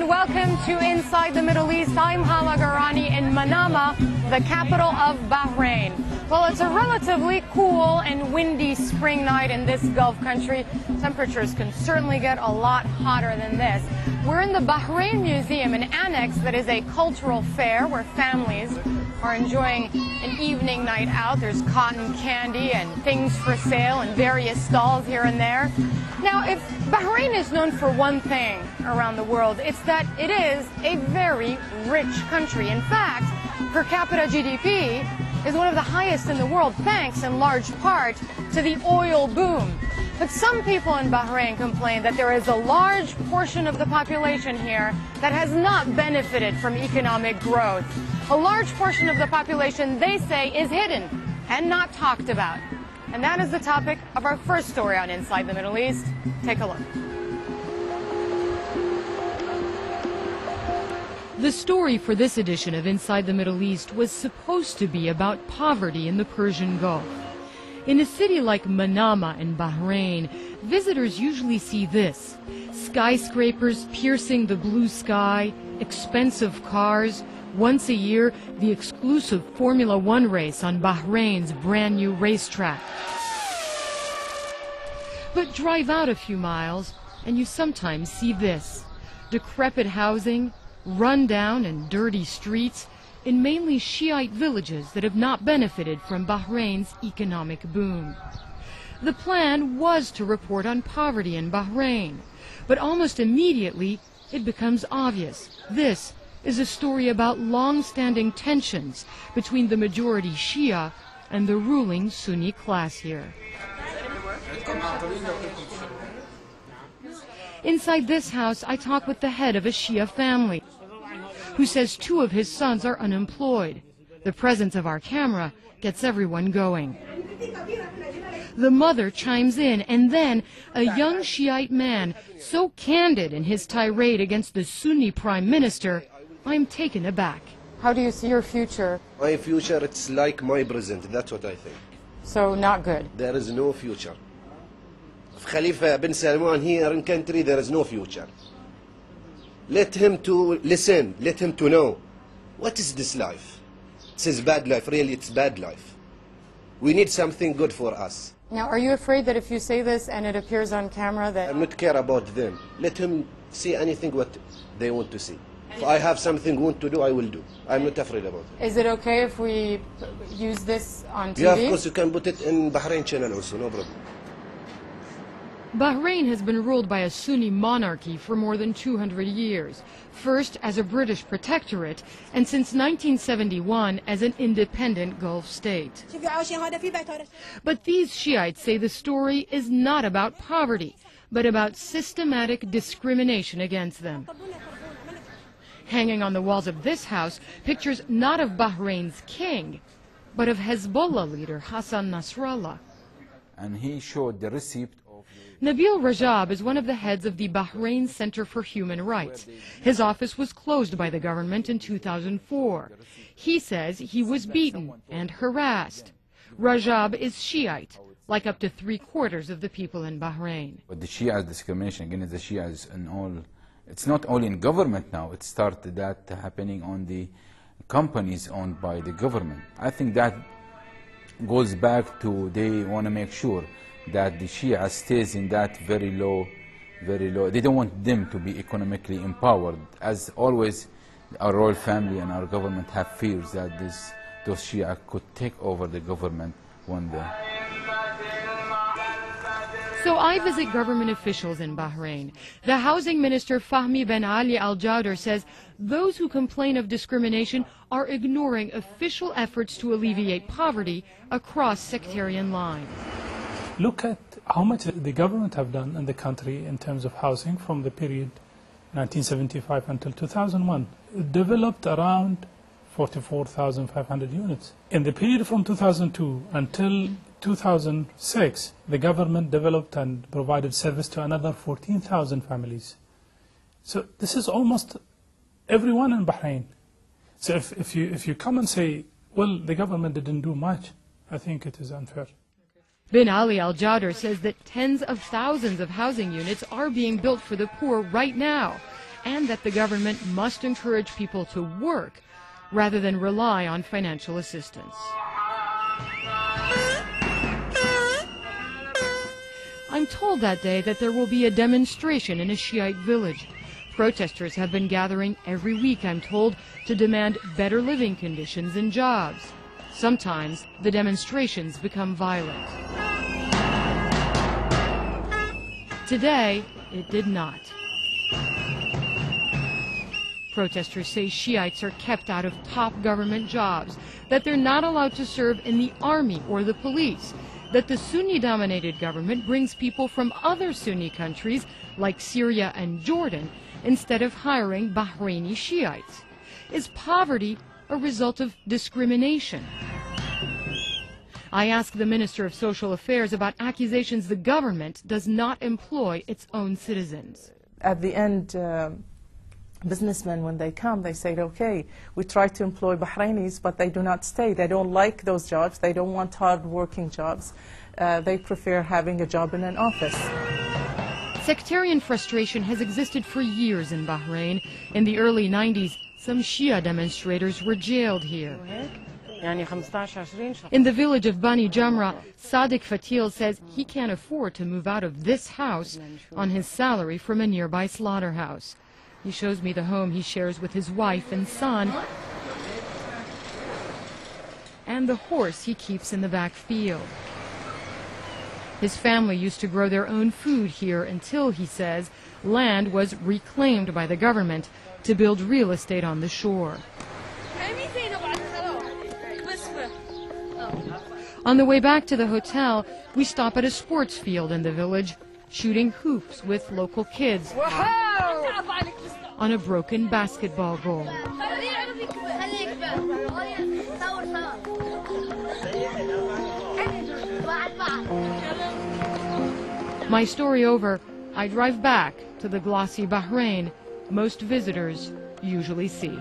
welcome to Inside the Middle East. I'm Hala Garani in Manama, the capital of Bahrain. Well, it's a relatively cool and windy spring night in this Gulf country. Temperatures can certainly get a lot hotter than this. We're in the Bahrain Museum, an annex that is a cultural fair where families are enjoying an evening night out. There's cotton candy and things for sale in various stalls here and there. Now, if Bahrain is known for one thing around the world, it's that it is a very rich country. In fact, per capita GDP is one of the highest in the world, thanks in large part to the oil boom. But some people in Bahrain complain that there is a large portion of the population here that has not benefited from economic growth. A large portion of the population, they say, is hidden and not talked about. And that is the topic of our first story on Inside the Middle East. Take a look. The story for this edition of Inside the Middle East was supposed to be about poverty in the Persian Gulf. In a city like Manama in Bahrain, visitors usually see this: skyscrapers piercing the blue sky, expensive cars, once a year, the exclusive Formula One race on Bahrain's brand new racetrack. But drive out a few miles and you sometimes see this: decrepit housing, run-down and dirty streets in mainly Shiite villages that have not benefited from Bahrain's economic boom. The plan was to report on poverty in Bahrain, but almost immediately it becomes obvious. This is a story about long-standing tensions between the majority Shia and the ruling Sunni class here. Inside this house, I talk with the head of a Shia family, who says two of his sons are unemployed. The presence of our camera gets everyone going. The mother chimes in, and then a young Shiite man, so candid in his tirade against the Sunni prime minister, I'm taken aback. How do you see your future? My future, it's like my present. That's what I think. So not good. There is no future. Khalifa bin Salman here in country, there is no future. Let him to listen, let him to know. What is this life? It's his bad life, really, it's bad life. We need something good for us. Now, are you afraid that if you say this and it appears on camera that... I'm not care about them. Let him see anything what they want to see. If I have something want to do, I will do. I'm not afraid about it. Is it okay if we use this on TV? Yeah, of course, you can put it in Bahrain channel also, no problem. Bahrain has been ruled by a Sunni monarchy for more than 200 years, first as a British protectorate, and since 1971 as an independent Gulf state. But these Shiites say the story is not about poverty, but about systematic discrimination against them. Hanging on the walls of this house, pictures not of Bahrain's king, but of Hezbollah leader Hassan Nasrallah. And he showed the receipt. Nabil Rajab is one of the heads of the Bahrain Center for Human Rights. His office was closed by the government in 2004. He says he was beaten and harassed. Rajab is Shiite, like up to 3/4 of the people in Bahrain. But the Shia discrimination against the Shias and all, it's not only in government now, it started that happening on the companies owned by the government. I think that goes back to they want to make sure that the Shia stays in that very low. They don't want them to be economically empowered. As always, our royal family and our government have fears that those Shia could take over the government one day. So I visit government officials in Bahrain. The housing minister Fahmi Ben Ali Al Jawder says those who complain of discrimination are ignoring official efforts to alleviate poverty across sectarian lines. Look at how much the government have done in the country in terms of housing from the period 1975 until 2001. It developed around 44,500 units. In the period from 2002 until 2006, the government developed and provided service to another 14,000 families. So this is almost everyone in Bahrain. So if you come and say, well, the government didn't do much, I think it is unfair. Bin Ali Al Jawder says that tens of thousands of housing units are being built for the poor right now. and that the government must encourage people to work rather than rely on financial assistance. I'm told that day that there will be a demonstration in a Shiite village. Protesters have been gathering every week, I'm told, to demand better living conditions and jobs. Sometimes the demonstrations become violent. Today, it did not. Protesters say Shiites are kept out of top government jobs, that they're not allowed to serve in the army or the police, that the Sunni-dominated government brings people from other Sunni countries like Syria and Jordan instead of hiring Bahraini Shiites. Is poverty a result of discrimination? I asked the Minister of Social Affairs about accusations the government does not employ its own citizens. At the end, businessmen, when they come, they say, okay, we try to employ Bahrainis, but they do not stay. They don't like those jobs. They don't want hard-working jobs. They prefer having a job in an office. Sectarian frustration has existed for years in Bahrain. In the early 90s, some Shia demonstrators were jailed here. In the village of Bani Jamra, Sadiq Fatil says he can't afford to move out of this house on his salary from a nearby slaughterhouse. He shows me the home he shares with his wife and son, and the horse he keeps in the back field. His family used to grow their own food here until, he says, land was reclaimed by the government to build real estate on the shore. On the way back to the hotel, we stop at a sports field in the village, shooting hoops with local kids on a broken basketball goal. My story over, I drive back to the glossy Bahrain most visitors usually see.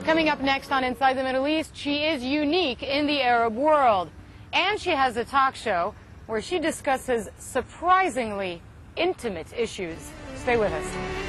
Coming up next on Inside the Middle East, she is unique in the Arab world. And she has a talk show where she discusses surprisingly intimate issues. Stay with us.